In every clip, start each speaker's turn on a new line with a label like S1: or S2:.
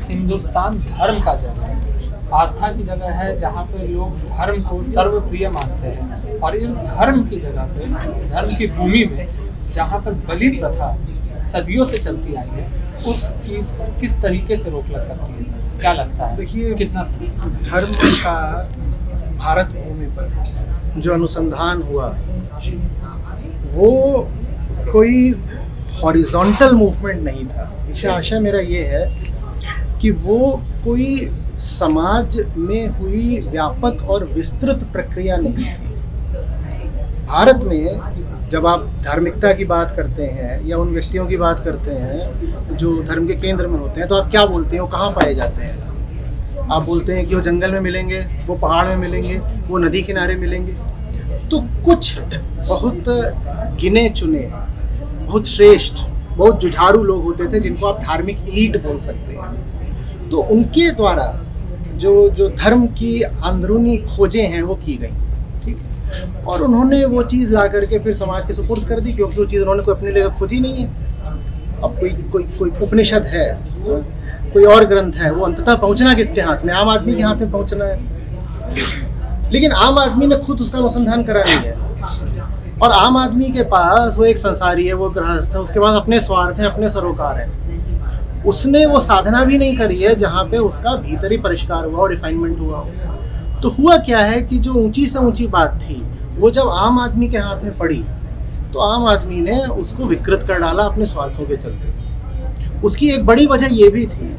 S1: हिंदुस्तान धर्म का जगह है, आस्था की जगह है, जहाँ पे लोग धर्म को सर्वप्रिय मानते हैं। और इस धर्म की जगह पे, धर्म की भूमि में, जहाँ पर बलि प्रथा सदियों से चलती आई है, उस चीज़ पर किस तरीके से रोक लग सकती है सर? क्या लगता है?
S2: देखिए,
S1: कितना
S2: धर्म का भारत भूमि पर जो अनुसंधान हुआ वो कोई हॉरिजॉन्टल मूवमेंट नहीं था। इससे आशा मेरा ये है कि वो कोई समाज में हुई व्यापक और विस्तृत प्रक्रिया नहीं थी। भारत में जब आप धार्मिकता की बात करते हैं या उन व्यक्तियों की बात करते हैं जो धर्म के केंद्र में होते हैं, तो आप क्या बोलते हैं? वो कहाँ पाए जाते हैं? आप बोलते हैं कि वो जंगल में मिलेंगे, वो पहाड़ में मिलेंगे, वो नदी किनारे मिलेंगे। तो कुछ बहुत गिने चुने, बहुत श्रेष्ठ, बहुत जुझारू लोग होते थे जिनको आप धार्मिक एलीट बोल सकते हैं। तो उनके द्वारा जो धर्म की अंदरूनी खोजें हैं वो की गई, ठीक है, और उन्होंने वो चीज़ ला करके फिर समाज के सुपुर्द कर दी, क्योंकि वो चीज़ उन्होंने कोई अपने लिए खोजी नहीं है। अब कोई उपनिषद है, कोई और ग्रंथ है, वो अंततः पहुंचना किसके हाथ में? आम आदमी के हाथ में पहुंचना है। लेकिन आम आदमी ने खुद उसका अनुसंधान करा नहीं है, और आम आदमी के पास वो एक संसारी है, वो गृहस्थ है, उसके पास अपने स्वार्थ हैं, अपने सरोकार हैं। उसने वो साधना भी नहीं करी है जहाँ पे उसका भीतरी परिष्कार हुआ और रिफाइनमेंट हुआ हो। तो हुआ क्या है कि जो ऊंची से ऊंची बात थी वो जब आम आदमी के हाथ में पड़ी तो आम आदमी ने उसको विकृत कर डाला अपने स्वार्थों के चलते। उसकी एक बड़ी वजह ये भी थी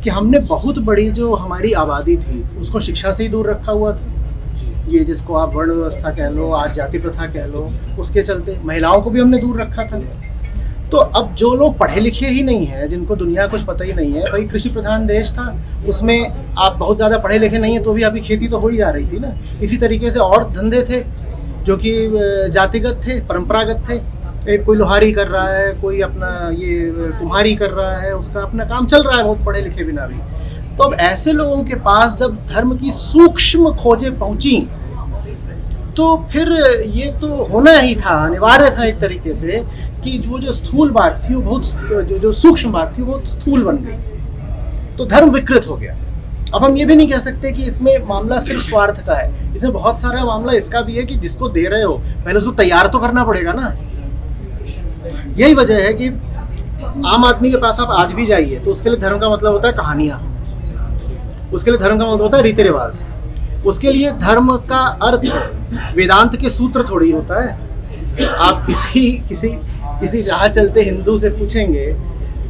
S2: कि हमने बहुत बड़ी जो हमारी आबादी थी उसको शिक्षा से ही दूर रखा हुआ था। ये जिसको आप वर्ण व्यवस्था कह लो, आज जाति प्रथा कह लो, उसके चलते महिलाओं को भी हमने दूर रखा था। तो अब जो लोग पढ़े लिखे ही नहीं हैं, जिनको दुनिया कुछ पता ही नहीं है, भाई कृषि प्रधान देश था, उसमें आप बहुत ज़्यादा पढ़े लिखे नहीं हैं तो भी आपकी खेती तो हो ही जा रही थी ना। इसी तरीके से और धंधे थे जो कि जातिगत थे, परंपरागत थे। एक कोई लोहारी कर रहा है, कोई अपना ये कुम्हारी कर रहा है, उसका अपना काम चल रहा है बहुत पढ़े लिखे बिना भी। तो अब ऐसे लोगों के पास जब धर्म की सूक्ष्म खोजें पहुंची तो फिर ये तो होना ही था, अनिवार्य था एक तरीके से कि वो जो स्थूल बात थी वो बहुत जो सूक्ष्म बात थी वो बहुत स्थूल बन गई, तो धर्म विकृत हो गया। अब हम ये भी नहीं कह सकते कि इसमें मामला सिर्फ स्वार्थ का है, इसमें बहुत सारा मामला इसका भी है कि जिसको दे रहे हो पहले उसको तैयार तो करना पड़ेगा ना। यही वजह है कि आम आदमी के पास आप आज भी जाइए तो उसके लिए धर्म का मतलब होता है कहानियाँ, उसके लिए धर्म का मतलब होता है रीति रिवाज, उसके लिए धर्म का अर्थ वेदांत के सूत्र थोड़ी होता है। आप किसी राह चलते हिंदू से पूछेंगे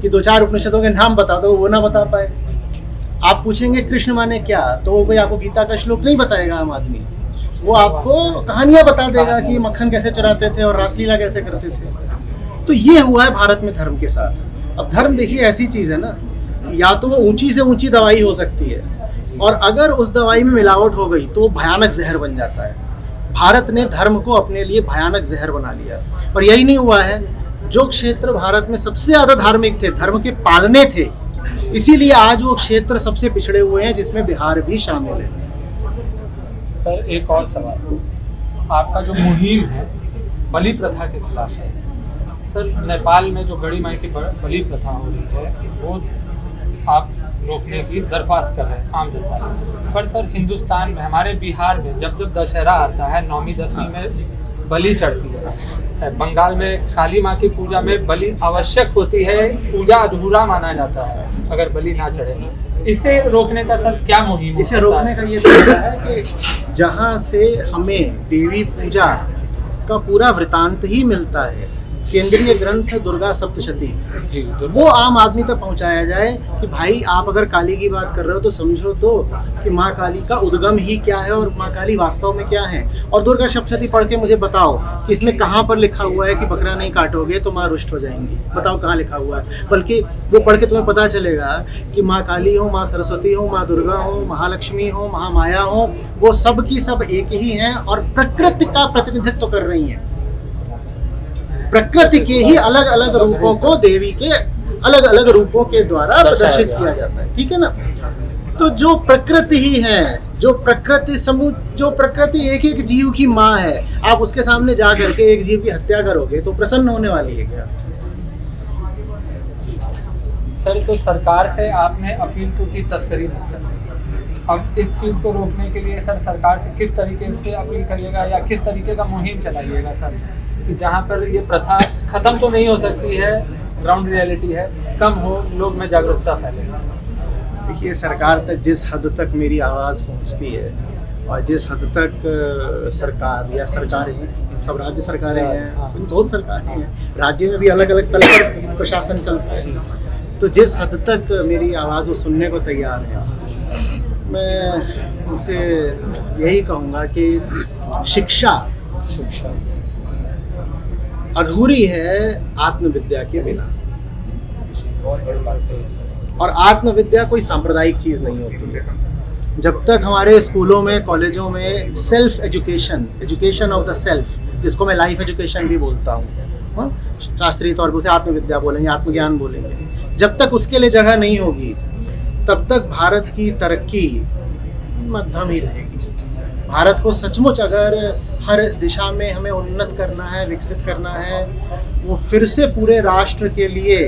S2: कि 2-4 उपनिषदों के नाम बता दो, वो ना बता पाए। आप पूछेंगे कृष्ण माने क्या, तो वो कोई आपको गीता का श्लोक नहीं बताएगा आम आदमी, वो आपको कहानियां बता देगा कि मक्खन कैसे चुराते थे और रासलीला कैसे करते थे। तो ये हुआ है भारत में धर्म के साथ। अब धर्म देखिए ऐसी चीज़ है ना, या तो वो ऊंची से ऊंची दवाई हो सकती है, और अगर उस दवाई में मिलावट हो गई तो वो भयानक जहर बन जाता है। भारत ने धर्म को अपने लिए भयानक जहर बना लिया। और यही नहीं हुआ है, जो क्षेत्र भारत में सबसे ज़्यादा धार्मिक थे, धर्म के पालने थे, इसीलिए आज वो क्षेत्र सबसे पिछड़े हुए हैं, जिसमें बिहार भी शामिल है।
S1: सर एक और सवाल, आपका जो मुहिम है बलि प्रथा के खिलाफ है, सर नेपाल में जो गड़ी माई की बलि प्रथा हो रही है वो आप रोकने की दरख्वास्त कर रहे हैं आम जनता से, पर सर हिंदुस्तान में, हमारे बिहार में जब दशहरा आता है 9वीं 10वीं में बलि चढ़ती है। बंगाल में काली माँ की पूजा में बलि आवश्यक होती है, पूजा अधूरा माना जाता है अगर बलि ना चढ़े। इसे रोकने का सर क्या मुहिम?
S2: इसे रोकने का ये तरीका है कि जहाँ से हमें देवी पूजा का पूरा वृतांत ही मिलता है, केंद्रीय ग्रंथ दुर्गा सप्तशती, वो आम आदमी तक पहुंचाया जाए कि भाई आप अगर काली की बात कर रहे हो तो समझो तो कि माँ काली का उद्गम ही क्या है और माँ काली वास्तव में क्या है। और दुर्गा सप्तशती पढ़ के मुझे बताओ कि इसमें कहाँ पर लिखा हुआ है कि बकरा नहीं काटोगे तो माँ रुष्ट हो जाएंगी, बताओ कहाँ लिखा हुआ है। बल्कि वो पढ़ के तुम्हें पता चलेगा कि माँ काली हो, माँ सरस्वती हो, माँ दुर्गा हो, महालक्ष्मी हो, महामाया हो, वो सब की सब एक ही हैं और प्रकृति का प्रतिनिधित्व कर रही हैं। प्रकृति के ही अलग अलग रूपों को देवी के अलग अलग रूपों के द्वारा प्रदर्शित किया जाता है, ठीक है ना। तो जो प्रकृति ही है, जो प्रकृति एक एक जीव की माँ है, आप उसके सामने जा करके एक जीव की हत्या करोगे तो प्रसन्न होने वाली है क्या?
S1: सर तो सरकार से आपने अपील तो की तस्करी नहीं करनी। अब इस चीज़ को रोकने के लिए सर सरकार से किस तरीके से अपील करिएगा या किस तरीके का मुहिम चलाइएगा सर, कि जहाँ पर ये प्रथा ख़त्म तो नहीं हो सकती है, ग्राउंड रियलिटी है, कम हो, लोग में जागरूकता फैले।
S2: देखिए, सरकार तक जिस हद तक मेरी आवाज़ पहुंचती है और जिस हद तक सरकार या सरकारें, सब राज्य सरकारें हैं, बहुत सरकारें हैं, राज्य में भी अलग अलग तल पर प्रशासन चलता है, तो जिस हद तक मेरी आवाज़ वो सुनने को तैयार है, मैं उनसे यही कहूँगा कि शिक्षा अधूरी है आत्मविद्या के बिना। और आत्मविद्या कोई सांप्रदायिक चीज़ नहीं होती है। जब तक हमारे स्कूलों में, कॉलेजों में self education of the self, जिसको मैं लाइफ एजुकेशन भी बोलता हूँ, शास्त्रीय तौर पर उसे आत्मविद्या बोलेंगे, आत्मज्ञान बोलेंगे, जब तक उसके लिए जगह नहीं होगी तब तक भारत की तरक्की मध्यम ही रहेगी। भारत को सचमुच अगर हर दिशा में हमें उन्नत करना है, विकसित करना है, वो फिर से पूरे राष्ट्र के लिए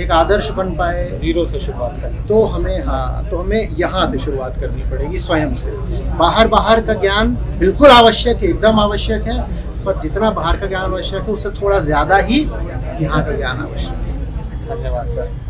S2: एक आदर्श बन पाए,
S1: जीरो से शुरुआत करें,
S2: तो हमें यहाँ से शुरुआत करनी पड़ेगी, स्वयं से। बाहर का ज्ञान बिल्कुल आवश्यक है, एकदम आवश्यक है, पर जितना बाहर का ज्ञान आवश्यक है उससे थोड़ा ज़्यादा ही यहाँ का ज्ञान आवश्यक है।
S1: धन्यवाद सर।